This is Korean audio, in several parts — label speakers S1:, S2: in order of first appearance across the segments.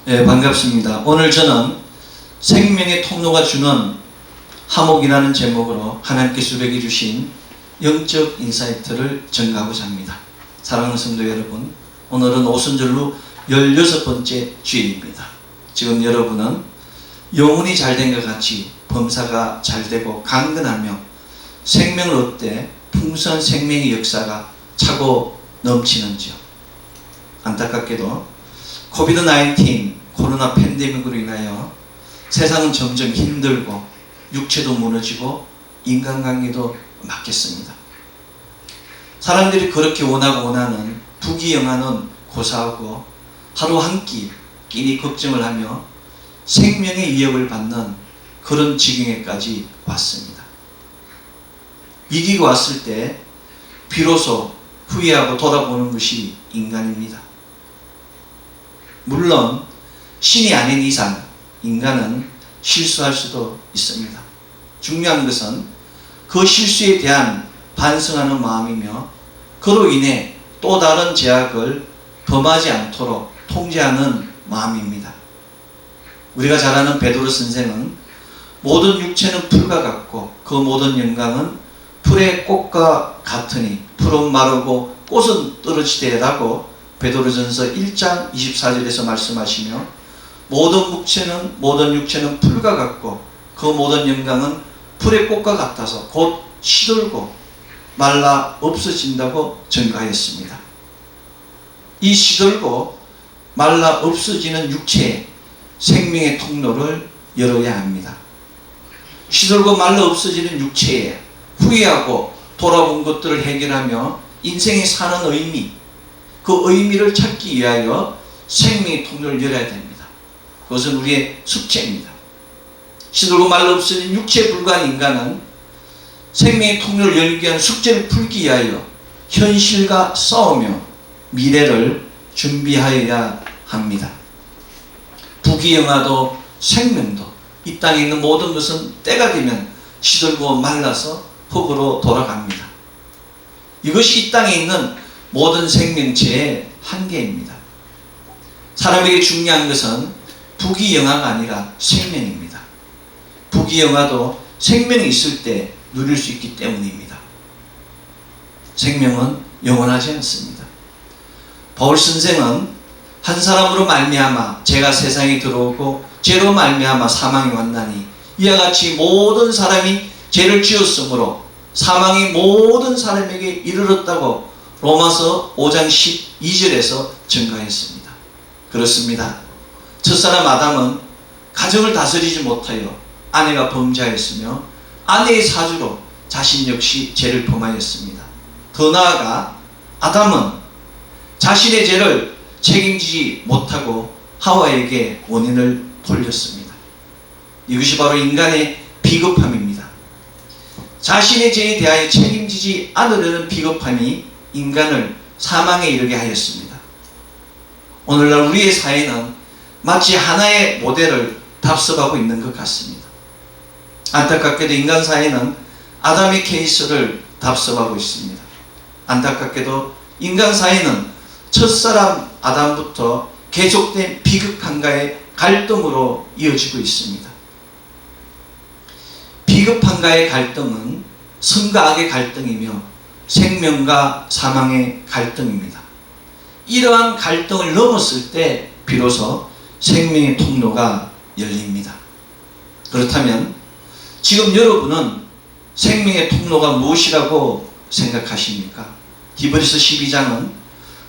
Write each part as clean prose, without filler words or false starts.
S1: 네, 반갑습니다. 오늘 저는 생명의 통로가 주는 화목이라는 제목으로 하나님께서 우리에게 주신 영적 인사이트를 전가하고자 합니다. 사랑하는 성도 여러분, 오늘은 오순절로 16번째 주일입니다. 지금 여러분은 영혼이 잘된 것 같이 범사가 잘되고 강건하며 생명을 얻되 풍성한 생명의 역사가 차고 넘치는지요. 안타깝게도 코비드-19 코로나 팬데믹으로 인하여 세상은 점점 힘들고 육체도 무너지고 인간관계도 막혔습니다. 사람들이 그렇게 원하는 부귀영화는 고사하고 하루 한 끼니 걱정을 하며 생명의 위협을 받는 그런 지경에까지 왔습니다. 위기가 왔을 때 비로소 후회하고 돌아보는 것이 인간입니다. 물론 신이 아닌 이상 인간은 실수할 수도 있습니다. 중요한 것은 그 실수에 대한 반성하는 마음이며 그로 인해 또 다른 죄악을 범하지 않도록 통제하는 마음입니다. 우리가 잘 아는 베드로 선생은 모든 육체는 풀과 같고 그 모든 영광은 풀의 꽃과 같으니 풀은 마르고 꽃은 떨어지되라고 베드로전서 1장 24절에서 말씀하시며 모든 육체는 풀과 같고 그 모든 영광은 풀의 꽃과 같아서 곧 시들고 말라 없어진다고 전가하였습니다. 이 시들고 말라 없어지는 육체에 생명의 통로를 열어야 합니다. 시들고 말라 없어지는 육체에 후회하고 돌아본 것들을 해결하며 인생에 사는 의미, 그 의미를 찾기 위하여 생명의 통로를 열어야 됩니다. 그것은 우리의 숙제입니다. 시들고 말라 없어진 육체에 불과한 인간은 생명의 통로를 열기 위한 숙제를 풀기 위하여 현실과 싸우며 미래를 준비하여야 합니다. 부귀영화도 생명도 이 땅에 있는 모든 것은 때가 되면 시들고 말라서 흙으로 돌아갑니다. 이것이 이 땅에 있는 모든 생명체의 한계입니다. 사람에게 중요한 것은 부귀영화가 아니라 생명입니다. 부귀영화도 생명이 있을 때 누릴 수 있기 때문입니다. 생명은 영원하지 않습니다. 바울 선생은 한 사람으로 말미암아 죄가 세상에 들어오고 죄로 말미암아 사망이 왔나니 이와 같이 모든 사람이 죄를 지었으므로 사망이 모든 사람에게 이르렀다고 로마서 5장 12절에서 증가했습니다. 그렇습니다. 첫사람 아담은 가정을 다스리지 못하여 아내가 범죄하였으며 아내의 사주로 자신 역시 죄를 범하였습니다. 더 나아가 아담은 자신의 죄를 책임지지 못하고 하와에게 원인을 돌렸습니다. 이것이 바로 인간의 비겁함입니다. 자신의 죄에 대하여 책임지지 않으려는 비겁함이 인간을 사망에 이르게 하였습니다. 오늘날 우리의 사회는 마치 하나의 모델을 답습하고 있는 것 같습니다. 안타깝게도 인간 사회는 아담의 케이스를 답습하고 있습니다. 안타깝게도 인간 사회는 첫사람 아담부터 계속된 비극함과의 갈등으로 이어지고 있습니다. 비겁함과의 갈등은 선과 악의 갈등이며 생명과 사망의 갈등입니다. 이러한 갈등을 넘었을 때 비로소 생명의 통로가 열립니다. 그렇다면 지금 여러분은 생명의 통로가 무엇이라고 생각하십니까? 히브리서 12장은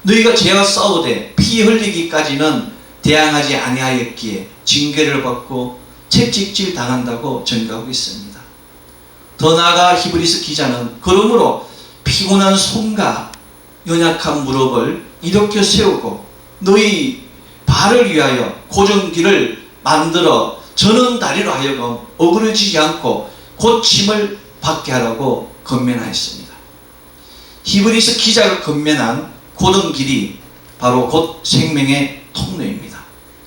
S1: 너희가 죄와 싸우되 피 흘리기까지는 대항하지 아니하였기에 징계를 받고 채찍질 당한다고 전가하고 있습니다. 더 나아가 히브리서 기자는 그러므로 피곤한 손과 연약한 무릎을 일으켜 세우고 너희 발을 위하여 고정기를 만들어 저는 다리로 하여금 어그러지지 않고 고침을 받게 하라고 권면하였습니다. 히브리서 기자가 권면한 고정길이 바로 곧 생명의 통로입니다.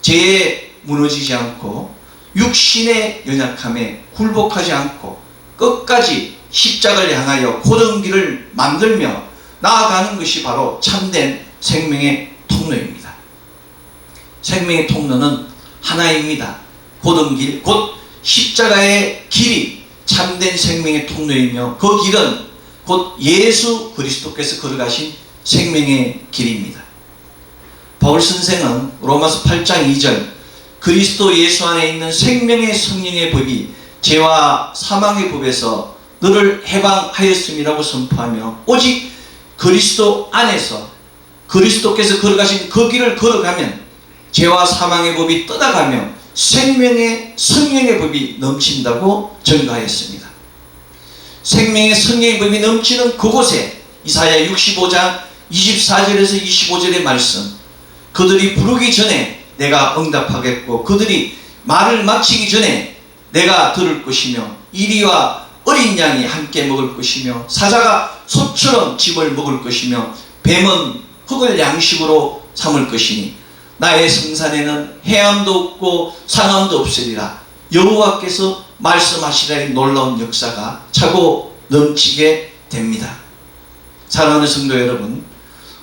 S1: 죄에 무너지지 않고 육신의 연약함에 굴복하지 않고 끝까지 십자가를 향하여 고정길을 만들며 나아가는 것이 바로 참된 생명의 통로입니다. 생명의 통로는 하나입니다. 곧은 곧 십자가의 길이 참된 생명의 통로이며 그 길은 곧 예수 그리스도께서 걸어가신 생명의 길입니다. 바울 선생은 로마서 8장 2절 그리스도 예수 안에 있는 생명의 성령의 법이 죄와 사망의 법에서 너를 해방하였음이라고 선포하며 오직 그리스도 안에서 그리스도께서 걸어가신 그 길을 걸어가면 죄와 사망의 법이 떠나가며 생명의 성령의 법이 넘친다고 전가하였습니다. 생명의 성령의 법이 넘치는 그곳에 이사야 65장 24절에서 25절의 말씀 그들이 부르기 전에 내가 응답하겠고 그들이 말을 마치기 전에 내가 들을 것이며 이리와 어린 양이 함께 먹을 것이며 사자가 소처럼 짚을 먹을 것이며 뱀은 흙을 양식으로 삼을 것이니 나의 성산에는 해함도 없고 상함도 없으리라. 여호와께서 말씀하시라는 놀라운 역사가 차고 넘치게 됩니다. 사랑하는 성도 여러분,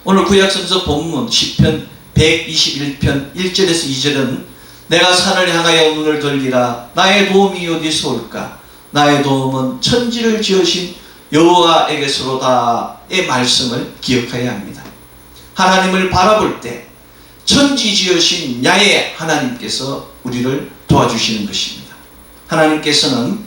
S1: 오늘 구약성서 본문 시편 121편 1절에서 2절은 내가 산을 향하여 눈을 돌리라. 나의 도움이 어디서 올까? 나의 도움은 천지를 지으신 여호와에게서로다의 말씀을 기억해야 합니다. 하나님을 바라볼 때 천지 지으신 야훼 하나님께서 우리를 도와주시는 것입니다. 하나님께서는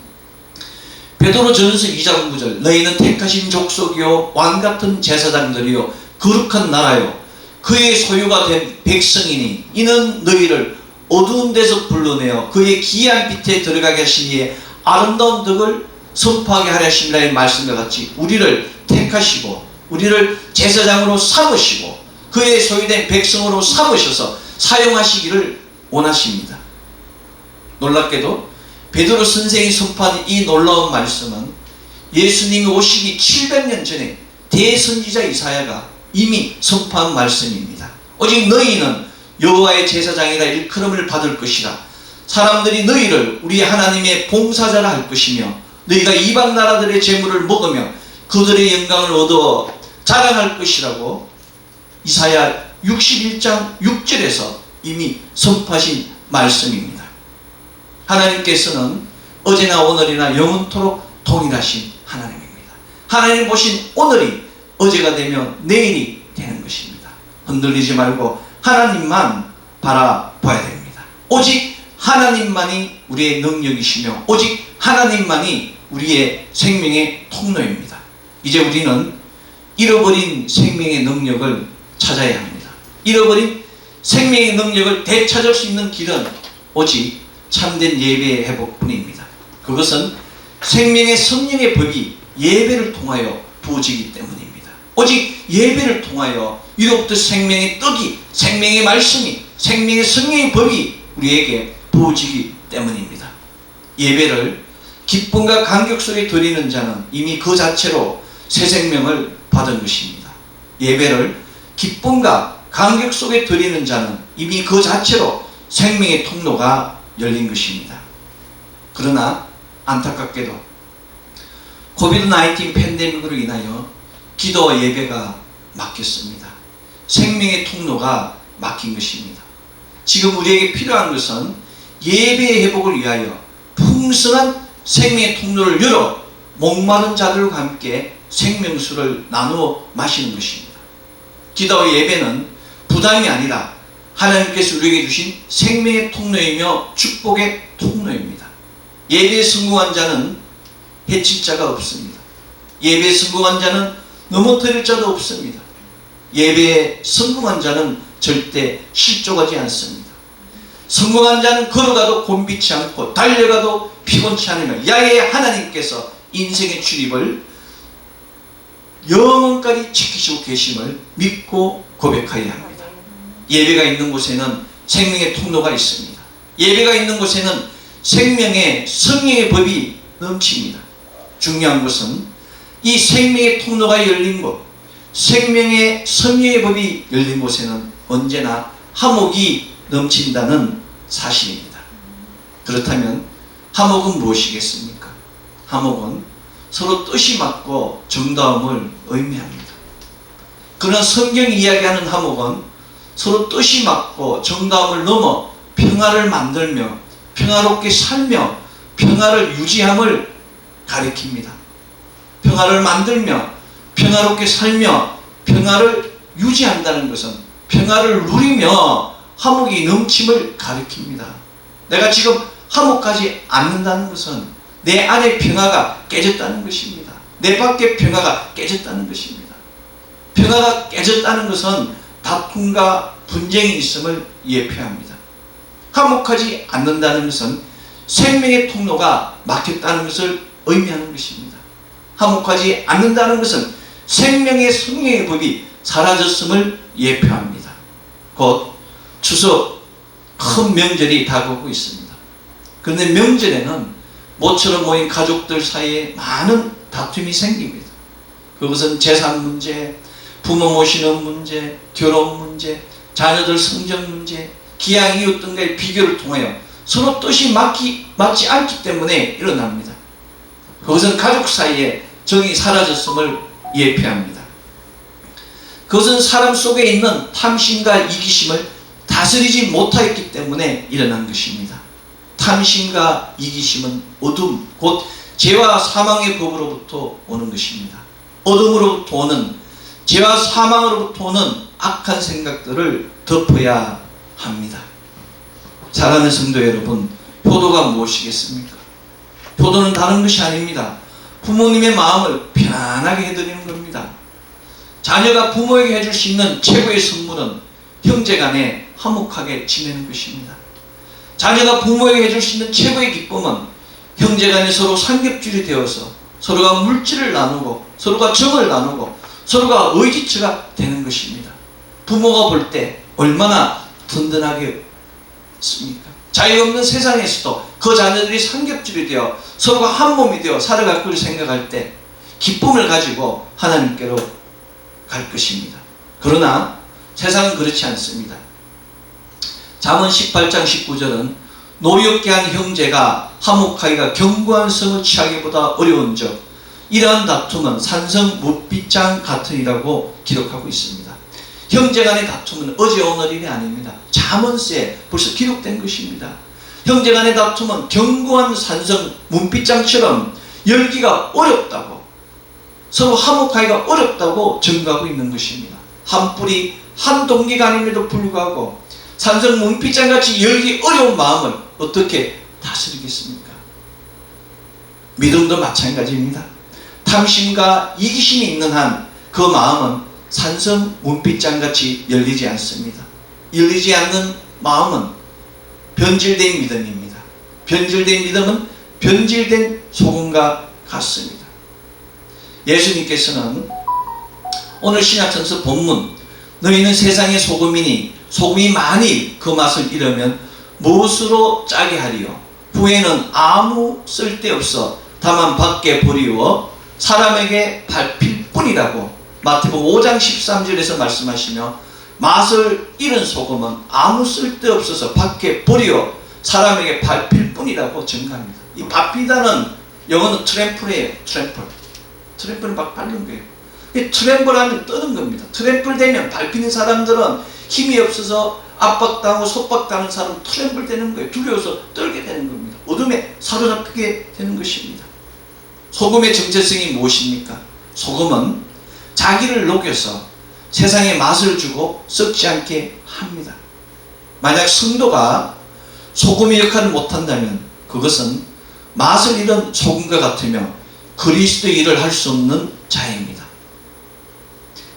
S1: 베드로전서 2장 9절 너희는 택하신 족속이요 왕같은 제사장들이요 거룩한 나라요 그의 소유가 된 백성이니 이는 너희를 어두운 데서 불러내어 그의 기이한 빛에 들어가게 하시기에 아름다운 덕을 선포하게 하려 하심이라는 말씀과 같이 우리를 택하시고 우리를 제사장으로 삼으시고 그의 소유된 백성으로 삼으셔서 사용하시기를 원하십니다. 놀랍게도 베드로 선생이 선포한 이 놀라운 말씀은 예수님이 오시기 700년 전에 대선지자 이사야가 이미 선포한 말씀입니다. 오직 너희는 여호와의 제사장이라 일컬음을 받을 것이라. 사람들이 너희를 우리 하나님의 봉사자라 할 것이며 너희가 이방 나라들의 재물을 먹으며 그들의 영광을 얻어 자랑할 것이라고 이사야 61장 6절에서 이미 선포하신 말씀입니다. 하나님께서는 어제나 오늘이나 영원토록 동일하신 하나님입니다. 하나님 보신 오늘이 어제가 되면 내일이 되는 것입니다. 흔들리지 말고 하나님만 바라봐야 됩니다. 오직 하나님만이 우리의 능력이시며 오직 하나님만이 우리의 생명의 통로입니다. 이제 우리는 잃어버린 생명의 능력을 찾아야 합니다. 잃어버린 생명의 능력을 되찾을 수 있는 길은 오직 참된 예배의 회복뿐입니다. 그것은 생명의 성령의 법이 예배를 통하여 부어지기 때문입니다. 오직 예배를 통하여 이로부터 생명의 떡이 생명의 말씀이 생명의 성령의 법이 우리에게 부어지기 때문입니다. 예배를 기쁨과 감격 속에 드리는 자는 이미 그 자체로 새 생명을 받은 것입니다. 예배를 기쁨과 감격 속에 드리는 자는 이미 그 자체로 생명의 통로가 열린 것입니다. 그러나 안타깝게도 코비드-19 팬데믹으로 인하여 기도와 예배가 막혔습니다. 생명의 통로가 막힌 것입니다. 지금 우리에게 필요한 것은 예배의 회복을 위하여 풍성한 생명의 통로를 열어 목마른 자들과 함께 생명수를 나누어 마시는 것입니다. 기도와 예배는 부담이 아니라 하나님께서 우리에게 주신 생명의 통로이며 축복의 통로입니다. 예배에 성공한 자는 해칠 자가 없습니다. 예배에 성공한 자는 넘어뜨릴 자도 없습니다. 예배에 성공한 자는 절대 실족하지 않습니다. 성공한 자는 걸어가도 곤비치 않고 달려가도 피곤치 않으며 야훼 하나님께서 인생의 출입을 영원까지 지키시고 계심을 믿고 고백하여야 합니다. 예배가 있는 곳에는 생명의 통로가 있습니다. 예배가 있는 곳에는 생명의 성령의 법이 넘칩니다. 중요한 것은 이 생명의 통로가 열린 곳, 생명의 성령의 법이 열린 곳에는 언제나 화목이 넘친다는 사실입니다. 그렇다면 화목은 무엇이겠습니까? 화목은 서로 뜻이 맞고 정다움을 의미합니다. 그러나 성경이 이야기하는 화목은 서로 뜻이 맞고 정다움을 넘어 평화를 만들며 평화롭게 살며 평화를 유지함을 가리킵니다. 평화를 만들며 평화롭게 살며 평화를 유지한다는 것은 평화를 누리며 화목이 넘침을 가리킵니다. 내가 지금 화목하지 않는다는 것은 내 안의 평화가 깨졌다는 것입니다. 내 밖의 평화가 깨졌다는 것입니다. 평화가 깨졌다는 것은 다툼과 분쟁이 있음을 예표합니다. 화목하지 않는다는 것은 생명의 통로가 막혔다는 것을 의미하는 것입니다. 화목하지 않는다는 것은 생명의 성령의 법이 사라졌음을 예표합니다. 곧 추석 큰 명절이 다가오고 있습니다. 그런데 명절에는 모처럼 모인 가족들 사이에 많은 다툼이 생깁니다. 그것은 재산 문제, 부모 모시는 문제, 결혼 문제, 자녀들 성적 문제, 기양 이웃 등과의 비교를 통하여 서로 뜻이 맞지 않기 때문에 일어납니다. 그것은 가족 사이에 정이 사라졌음을 예표합니다. 그것은 사람 속에 있는 탐심과 이기심을 다스리지 못하였기 때문에 일어난 것입니다. 탐심과 이기심은 어둠, 곧 죄와 사망의 법으로부터 오는 것입니다. 어둠으로부터 오는 죄와 사망으로부터 오는 악한 생각들을 덮어야 합니다. 사랑하는 성도 여러분, 효도가 무엇이겠습니까? 효도는 다른 것이 아닙니다. 부모님의 마음을 편안하게 해드리는 겁니다. 자녀가 부모에게 해줄 수 있는 최고의 선물은 형제간에 화목하게 지내는 것입니다. 자녀가 부모에게 해줄 수 있는 최고의 기쁨은 형제간에 서로 삼겹줄이 되어서 서로가 물질을 나누고 서로가 정을 나누고 서로가 의지처가 되는 것입니다. 부모가 볼 때 얼마나 든든하겠습니까? 자유 없는 세상에서도 그 자녀들이 삼겹줄이 되어 서로가 한 몸이 되어 살아갈 걸 생각할 때 기쁨을 가지고 하나님께로 갈 것입니다. 그러나 세상은 그렇지 않습니다. 잠언 18장 19절은 노엽게 한 형제가 화목하기가 견고한 성을 취하기보다 어려운즉 이러한 다툼은 산성 뭇빗장 같으니라고 기록하고 있습니다. 형제간의 다툼은 어제 오늘 일이 아닙니다. 잠언서에 벌써 기록된 것입니다. 형제간의 다툼은 견고한 산성 뭇빗장처럼 열기가 어렵다고, 서로 화목하기가 어렵다고 증거하고 있는 것입니다. 한 뿌리 한 동기가 아님에도 불구하고 산성 뭇빗장같이 열기 어려운 마음을 어떻게 다스리겠습니까? 믿음도 마찬가지입니다. 탐심과 이기심이 있는 한 그 마음은 산성 뭇빗장같이 열리지 않습니다. 열리지 않는 마음은 변질된 믿음입니다. 변질된 믿음은 변질된 소금과 같습니다. 예수님께서는 오늘 신약성서 본문 너희는 세상의 소금이니 소금이 만일 그 맛을 잃으면 무엇으로 짜게 하리요? 후에는 아무 쓸데없어 다만 밖에 버리워 사람에게 밟힐 뿐이라고 마태복음 5장 13절에서 말씀하시며 맛을 잃은 소금은 아무 쓸데없어서 밖에 버리워 사람에게 밟힐 뿐이라고 증가합니다. 이 밟히다는 영어는 트램플이에요. 트램플은 막 밟는 거예요. 트램플하면 떠는 겁니다. 트램플 되면 밟히는 사람들은 힘이 없어서 압박당하고 속박당하는 사람은 트램플 되는 거예요. 두려워서 떨게 되는 겁니다. 어둠에 사로잡히게 되는 것입니다. 소금의 정체성이 무엇입니까? 소금은 자기를 녹여서 세상에 맛을 주고 썩지 않게 합니다. 만약 성도가 소금의 역할을 못한다면 그것은 맛을 잃은 소금과 같으며 그리스도의 일을 할 수 없는 자입니다.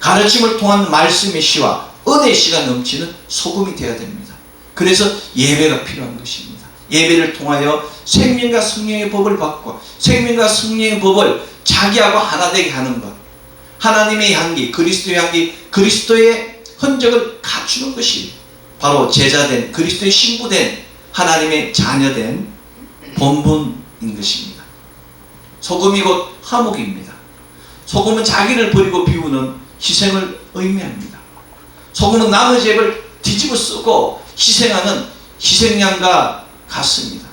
S1: 가르침을 통한 말씀의 씨와 은혜의 씨가 넘치는 소금이 되어야 됩니다. 그래서 예배가 필요한 것입니다. 예배를 통하여 생명과 성령의 법을 받고 생명과 성령의 법을 자기하고 하나 되게 하는 것, 하나님의 향기, 그리스도의 향기, 그리스도의 흔적을 갖추는 것이 바로 제자된, 그리스도의 신부된, 하나님의 자녀된 본분인 것입니다. 소금이 곧 화목입니다. 소금은 자기를 버리고 비우는 희생을 의미합니다. 소금은 남의 죄를 뒤집어 쓰고 희생하는 희생양과 같습니다.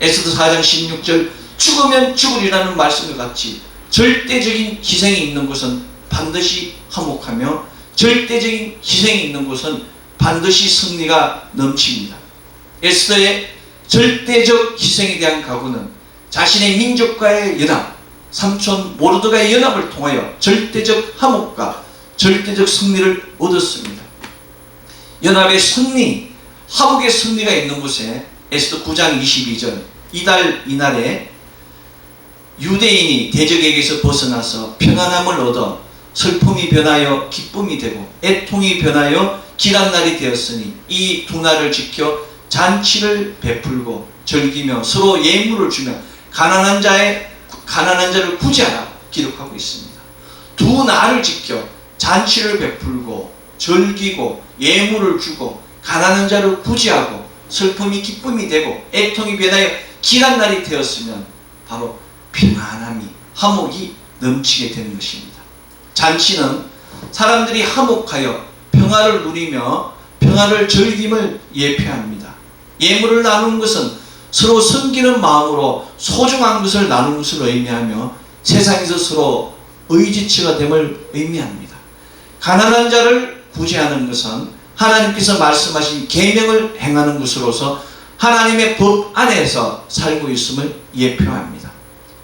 S1: 에스더 4장 16절 죽으면 죽으리라는 말씀과 같이 절대적인 희생이 있는 곳은 반드시 화목하며 절대적인 희생이 있는 곳은 반드시 승리가 넘칩니다. 에스더의 절대적 희생에 대한 각오는 자신의 민족과의 연합, 삼촌 모르드가의 연합을 통하여 절대적 화목과 절대적 승리를 얻었습니다. 연합의 승리, 화목의 승리가 있는 곳에 에스더 9장 22절 이날에 유대인이 대적에게서 벗어나서 평안함을 얻어 슬픔이 변하여 기쁨이 되고 애통이 변하여 길한 날이 되었으니 이 두 날을 지켜 잔치를 베풀고 즐기며 서로 예물을 주며 가난한 자를 구제하라고 기록하고 있습니다. 두 날을 지켜 잔치를 베풀고 즐기고 예물을 주고 가난한 자를 구제하고 슬픔이 기쁨이 되고 애통이 변하여 길한 날이 되었으면 바로 평안함이 화목이 넘치게 되는 것입니다. 잔치는 사람들이 화목하여 평화를 누리며 평화를 즐김을 예표합니다. 예물을 나누는 것은 서로 섬기는 마음으로 소중한 것을 나누는 것을 의미하며 세상에서 서로 의지처가 됨을 의미합니다. 가난한 자를 구제하는 것은 하나님께서 말씀하신 계명을 행하는 것으로서 하나님의 법 안에서 살고 있음을 예표합니다.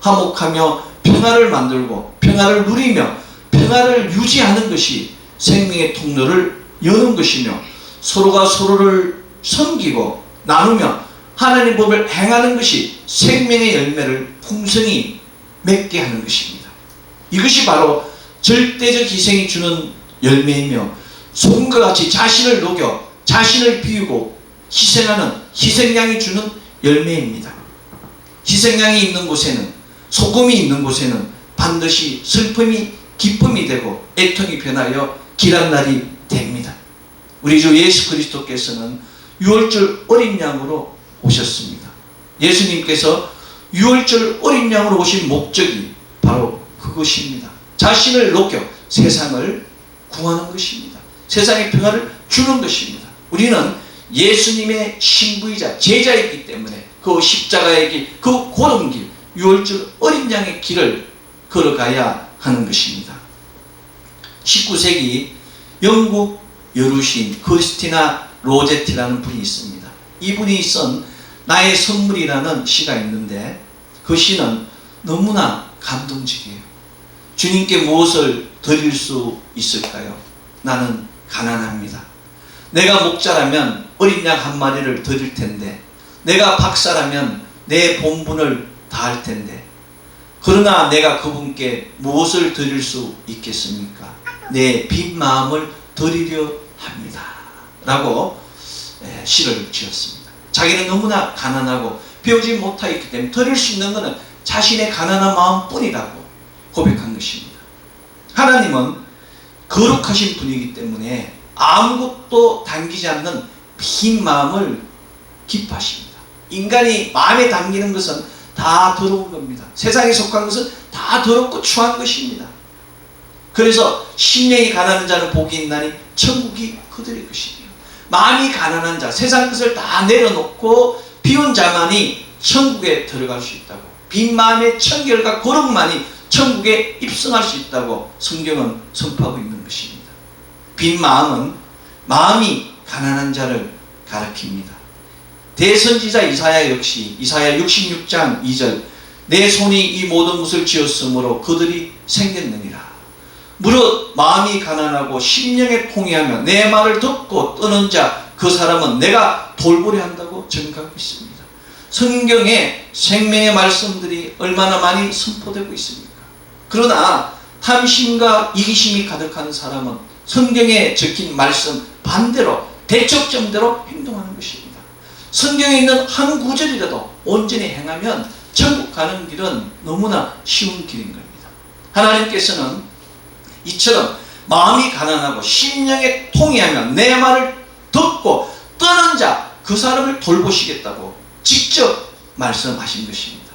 S1: 화목하며 평화를 만들고 평화를 누리며 평화를 유지하는 것이 생명의 통로를 여는 것이며 서로가 서로를 섬기고 나누며 하나님의 법을 행하는 것이 생명의 열매를 풍성히 맺게 하는 것입니다. 이것이 바로 절대적 희생이 주는 열매이며 소금과 같이 자신을 녹여 자신을 비우고 희생하는 희생양이 주는 열매입니다. 희생양이 있는 곳에는, 소금이 있는 곳에는 반드시 슬픔이 기쁨이 되고 애통이 변하여 길한 날이 됩니다. 우리 주 예수 그리스도께서는 유월절 어린 양으로 오셨습니다. 예수님께서 유월절 어린 양으로 오신 목적이 바로 그것입니다. 자신을 녹여 세상을 구하는 것입니다. 세상의 평화를 주는 것입니다. 우리는 예수님의 신부이자 제자이기 때문에 그 십자가의 길, 그 고른 길, 유월절 어린 양의 길을 걸어가야 하는 것입니다. 19세기 영국 여루시인 크리스티나 로제티라는 분이 있습니다. 이분이 쓴 나의 선물이라는 시가 있는데 그 시는 너무나 감동적이에요. 주님께 무엇을 드릴 수 있을까요? 나는 가난합니다. 내가 목자라면 어린 양 한 마리를 드릴 텐데, 내가 박사라면 내 본분을 다할 텐데, 그러나 내가 그분께 무엇을 드릴 수 있겠습니까? 내 빈 마음을 드리려 합니다. 라고 시를 지었습니다. 자기는 너무나 가난하고 배우지 못하였기 때문에 드릴 수 있는 것은 자신의 가난한 마음뿐이라고 고백한 것입니다. 하나님은 거룩하신 분이기 때문에 아무것도 담기지 않는 빈 마음을 기뻐하십니다. 인간이 마음에 담기는 것은 다 더러운 겁니다. 세상에 속한 것은 다 더럽고 추한 것입니다. 그래서 심령이 가난한 자는 복이 있나니 천국이 그들의 것이에요. 마음이 가난한 자, 세상 것을 다 내려놓고 비운 자만이 천국에 들어갈 수 있다고, 빈 마음의 청결과 거룩만이 천국에 입성할 수 있다고 성경은 선포하고 있는 것입니다. 빈 마음은 마음이 가난한 자를 가리킵니다. 대선지자 이사야 역시 이사야 66장 2절 내 손이 이 모든 것을 지었으므로 그들이 생겼느니라. 무릇 마음이 가난하고 심령에 통회하며 내 말을 듣고 떠는 자 그 사람은 내가 돌보려 한다고 증거하고 있습니다. 성경에 생명의 말씀들이 얼마나 많이 선포되고 있습니까? 그러나 탐심과 이기심이 가득한 사람은 성경에 적힌 말씀 반대로 대척점대로 행동하는 것입니다. 성경에 있는 한 구절이라도 온전히 행하면 천국 가는 길은 너무나 쉬운 길인 겁니다. 하나님께서는 이처럼 마음이 가난하고 심령에 통회하며 내 말을 듣고 떠난 자 그 사람을 돌보시겠다고 직접 말씀하신 것입니다.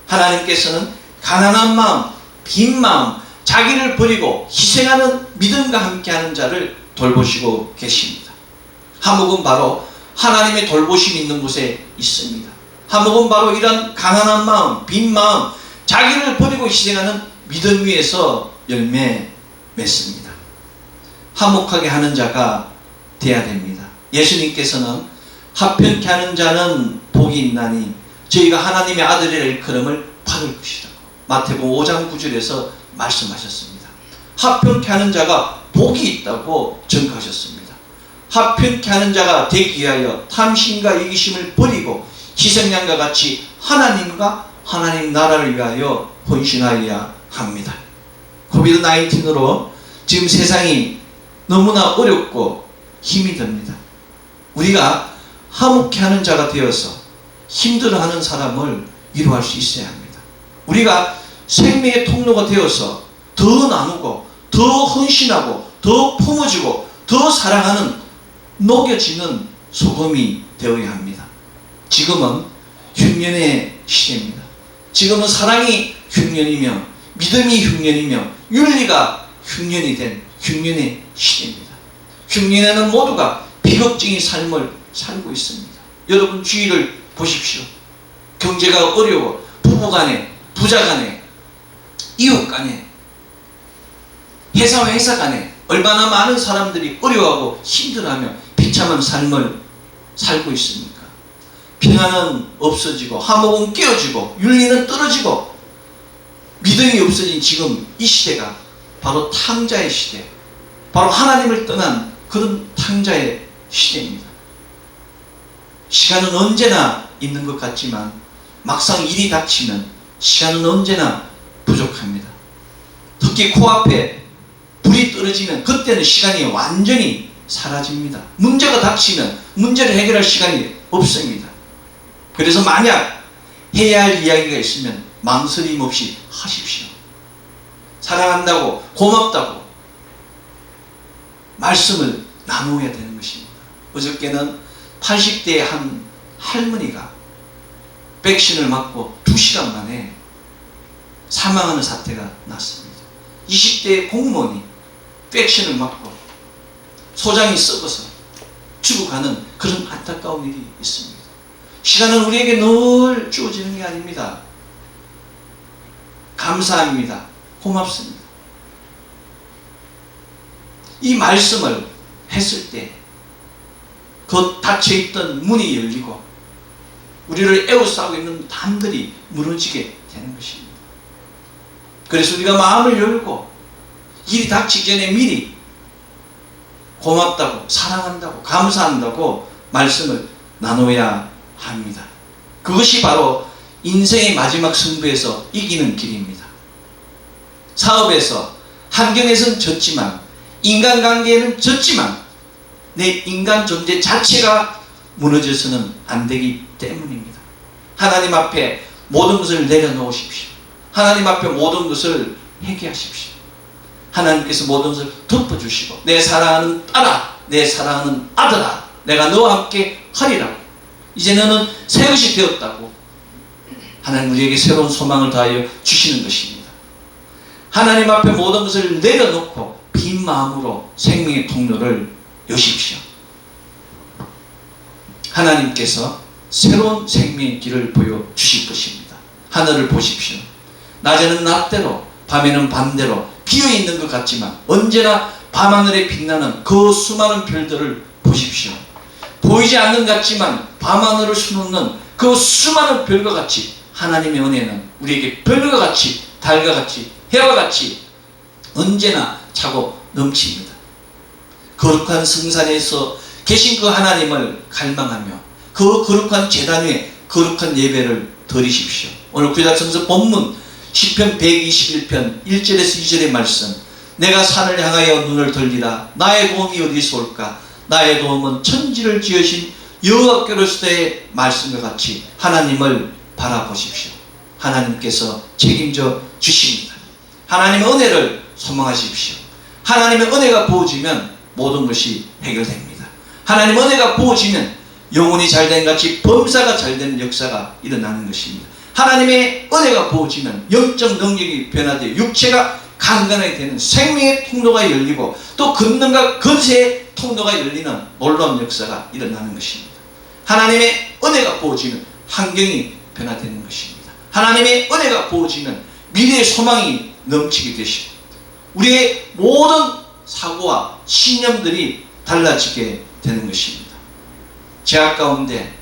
S1: 하나님께서는 가난한 마음, 빈 마음, 자기를 버리고 희생하는 믿음과 함께하는 자를 돌보시고 계십니다. 화목은 바로 하나님의 돌보심이 있는 곳에 있습니다. 화목은 바로 이런 가난한 마음, 빈 마음, 자기를 버리고 희생하는 믿음 위에서 열매 맺습니다. 화목하게 하는 자가 되어야 됩니다. 예수님께서는 합평케 하는 자는 복이 있나니 저희가 하나님의 아들이라 일컬음을 받을 것이라고 마태복음 5장 9절에서 말씀하셨습니다. 합평케 하는 자가 복이 있다고 증거하셨습니다. 합평케 하는 자가 되기 위하여 탐심과 이기심을 버리고 희생양과 같이 하나님과 하나님 나라를 위하여 헌신하여야 합니다. 코비드-19으로 지금 세상이 너무나 어렵고 힘이 듭니다. 우리가 화목케 하는 자가 되어서 힘들어하는 사람을 위로할 수 있어야 합니다. 우리가 생명의 통로가 되어서 더 나누고 더 헌신하고 더 품어주고 더 사랑하는 녹여지는 소금이 되어야 합니다. 지금은 흉년의 시대입니다. 지금은 사랑이 흉년이며 믿음이 흉년이며 윤리가 흉년이 된 흉년의 시대입니다. 흉년에는 모두가 비극적인 삶을 살고 있습니다. 여러분 주위를 보십시오. 경제가 어려워 부부간에, 부자간에, 이웃간에, 회사 간에 얼마나 많은 사람들이 어려워하고 힘들어하며 비참한 삶을 살고 있습니까? 평안은 없어지고 화목은 깨어지고 윤리는 떨어지고 믿음이 없어진 지금 이 시대가 바로 탕자의 시대, 바로 하나님을 떠난 그런 탕자의 시대입니다. 시간은 언제나 있는 것 같지만 막상 일이 닥치면 시간은 언제나 부족합니다. 특히 코앞에 불이 떨어지면 그때는 시간이 완전히 사라집니다. 문제가 닥치면 문제를 해결할 시간이 없습니다. 그래서 만약 해야 할 이야기가 있으면 망설임 없이 하십시오. 사랑한다고, 고맙다고 말씀을 나누어야 되는 것입니다. 어저께는 80대의 한 할머니가 백신을 맞고 2시간 만에 사망하는 사태가 났습니다. 20대의 공무원이 백신을 맞고 소장이 썩어서 죽어가는 그런 안타까운 일이 있습니다. 시간은 우리에게 늘 주어지는 게 아닙니다. 감사합니다. 고맙습니다. 이 말씀을 했을 때 그 닫혀있던 문이 열리고 우리를 에워싸고 있는 담들이 무너지게 되는 것입니다. 그래서 우리가 마음을 열고 일이 닥치기 전에 미리 고맙다고, 사랑한다고, 감사한다고 말씀을 나눠야 합니다. 그것이 바로 인생의 마지막 승부에서 이기는 길입니다. 사업에서, 환경에서는 졌지만, 인간관계에는 졌지만 내 인간 존재 자체가 무너져서는 안 되기 때문입니다. 하나님 앞에 모든 것을 내려놓으십시오. 하나님 앞에 모든 것을 회개하십시오. 하나님께서 모든 것을 덮어주시고 내 사랑하는 딸아, 내 사랑하는 아들아, 내가 너와 함께 하리라고, 이제 너는 새 것이 되었다고 하나님 우리에게 새로운 소망을 다하여 주시는 것입니다. 하나님 앞에 모든 것을 내려놓고 빈 마음으로 생명의 통로를 여십시오. 하나님께서 새로운 생명의 길을 보여주실 것입니다. 하늘을 보십시오. 낮에는 낮대로, 밤에는 밤대로 비어있는 것 같지만 언제나 밤하늘에 빛나는 그 수많은 별들을 보십시오. 보이지 않는 것 같지만 밤하늘을 수놓는 그 수많은 별과 같이 하나님의 은혜는 우리에게 별과 같이, 달과 같이, 해와 같이 언제나 차고 넘칩니다. 거룩한 성산에서 계신 그 하나님을 갈망하며 그 거룩한 제단 위에 거룩한 예배를 드리십시오. 오늘 구약성서 본문 시편 121편 1절에서 2절의 말씀, 내가 산을 향하여 눈을 돌리라. 나의 도움이 어디서 올까? 나의 도움은 천지를 지으신 여호와께로서의 말씀과 같이 하나님을 바라보십시오. 하나님께서 책임져 주십니다. 하나님의 은혜를 소망하십시오. 하나님의 은혜가 부어지면 모든 것이 해결됩니다. 하나님의 은혜가 부어지면 영혼이 잘된 같이 범사가 잘되는 역사가 일어나는 것입니다. 하나님의 은혜가 부어지면 영적 능력이 변화되어 육체가 강건하게 되는 생명의 통로가 열리고 또 권능과 건세의 통로가 열리는 놀라운 역사가 일어나는 것입니다. 하나님의 은혜가 부어지면 환경이 변화되는 것입니다. 하나님의 은혜가 부어지면 미래의 소망이 넘치게 되시고 우리의 모든 사고와 신념들이 달라지게 되는 것입니다. 제약 가운데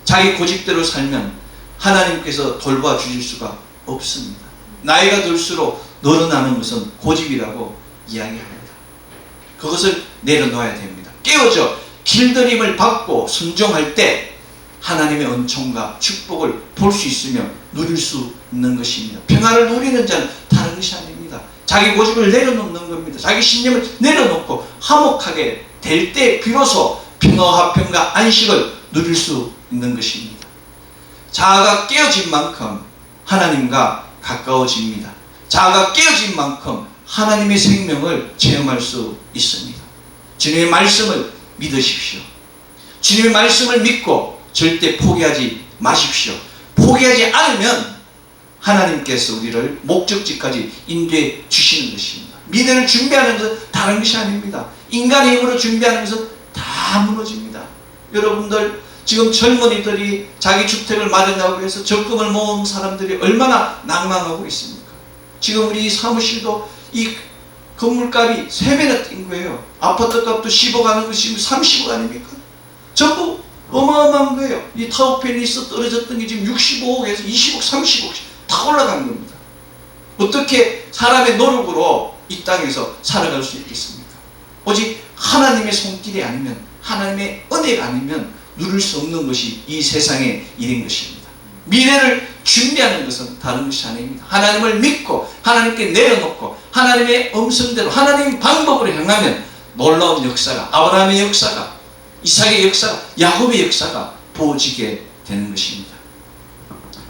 S1: 자기 고집대로 살면 하나님께서 돌봐주실 수가 없습니다. 나이가 들수록 늘어나는 것은 고집이라고 이야기합니다. 그것을 내려놓아야 됩니다. 깨어져 길들임을 받고 순종할 때 하나님의 은총과 축복을 볼 수 있으며 누릴 수 있는 것입니다. 평화를 누리는 자는 다른 것이 아닙니다. 자기 고집을 내려놓는 겁니다. 자기 신념을 내려놓고 화목하게 될 때 비로소 평화와 화평과 안식을 누릴 수 있는 것입니다. 자아가 깨어진 만큼 하나님과 가까워집니다. 자아가 깨어진 만큼 하나님의 생명을 체험할 수 있습니다. 주님의 말씀을 믿으십시오. 주님의 말씀을 믿고 절대 포기하지 마십시오. 포기하지 않으면 하나님께서 우리를 목적지까지 인도해 주시는 것입니다. 미래를 준비하는 것은 다른 것이 아닙니다. 인간의 힘으로 준비하는 것은 다 무너집니다. 여러분들 지금 젊은이들이 자기 주택을 마련하고 해서 적금을 모은 사람들이 얼마나 낭망하고 있습니까? 지금 우리 사무실도 이 건물값이 3배나 뛴 거예요. 아파트 값도 10억 하는 것이 30억 아닙니까? 전부 어마어마한 거예요. 이 타워팰리스 떨어졌던 게 지금 65억에서 20억, 30억 다 올라간 겁니다. 어떻게 사람의 노력으로 이 땅에서 살아갈 수 있겠습니까? 오직 하나님의 손길이 아니면, 하나님의 은혜가 아니면 누릴 수 없는 것이 이 세상의 일인 것입니다. 미래를 준비하는 것은 다른 것이 아닙니다. 하나님을 믿고 하나님께 내려놓고 하나님의 음성대로 하나님의 방법으로 향하면 놀라운 역사가, 아브라함의 역사가, 이삭의 역사가, 야곱의 역사가 부어지게 되는 것입니다.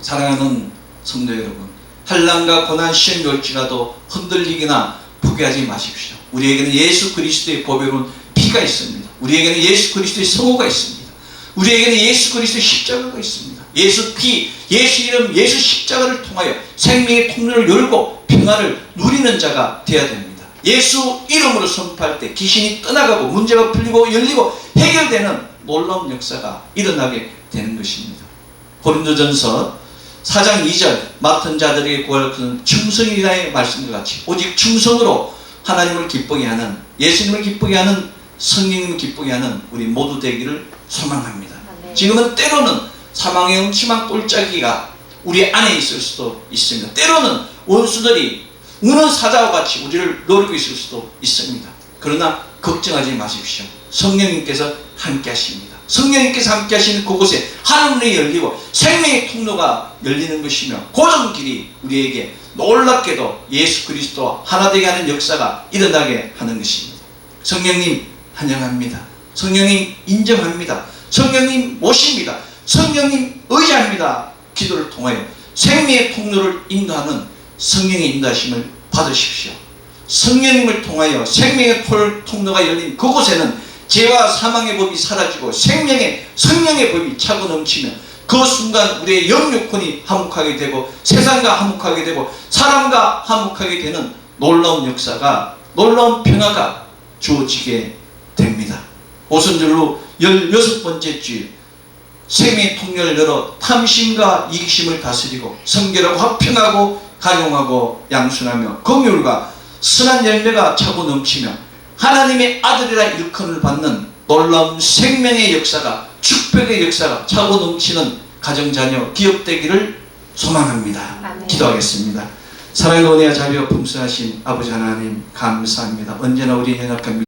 S1: 사랑하는 성도 여러분, 환난과 고난 시험이 올지라도 흔들리거나 포기하지 마십시오. 우리에게는 예수 그리스도의 보배로운 피가 있습니다. 우리에게는 예수 그리스도의 성호가 있습니다. 우리에게는 예수 그리스도의 십자가가 있습니다. 예수 피, 예수 이름, 예수 십자가를 통하여 생명의 통로를 열고 평화를 누리는 자가 되어야 됩니다. 예수 이름으로 선포할 때 귀신이 떠나가고 문제가 풀리고 열리고 해결되는 놀라운 역사가 일어나게 되는 것입니다. 고린도전서 4장 2절 맡은 자들에게 구할 것은 충성이라의 말씀과 같이 오직 충성으로 하나님을 기쁘게 하는, 예수님을 기쁘게 하는, 성령님을 기쁘게 하는 우리 모두 되기를 소망합니다. 지금은 때로는 사망의 음침한 꼴짜기가 우리 안에 있을 수도 있습니다. 때로는 원수들이 우는 사자와 같이 우리를 노리고 있을 수도 있습니다. 그러나 걱정하지 마십시오. 성령님께서 함께 하십니다. 성령님께서 함께 하시는 그곳에 하늘문이 열리고 생명의 통로가 열리는 것이며 고정 길이 우리에게 놀랍게도 예수 그리스도와 하나 되게 하는 역사가 일어나게 하는 것입니다. 성령님 환영합니다. 성령님 인정합니다. 성령님 모십니다. 성령님 의지합니다. 기도를 통하여 생명의 통로를 인도하는 성령의 인도하심을 받으십시오. 성령님을 통하여 생명의 통로가 열린 그곳에는 죄와 사망의 법이 사라지고 성령의 법이 차고 넘치며 그 순간 우리의 영육혼이 화목하게 되고 세상과 화목하게 되고 사람과 화목하게 되는 놀라운 역사가, 놀라운 평화가 주어지게 됩니다. 오순절로 16번째 주일 생명의 통로를 열어 탐심과 이기심을 다스리고 성결하고 화평하고 간용하고 양순하며 긍휼과 선한 열매가 차고 넘치며 하나님의 아들이라 일컬음을 받는 놀라운 생명의 역사가, 축복의 역사가 차고 넘치는 가정자녀 기업되기를 소망합니다. 아멘. 기도하겠습니다. 사랑의 은혜와 자비가 풍성하신 아버지 하나님 감사합니다. 언제나 우리 연약한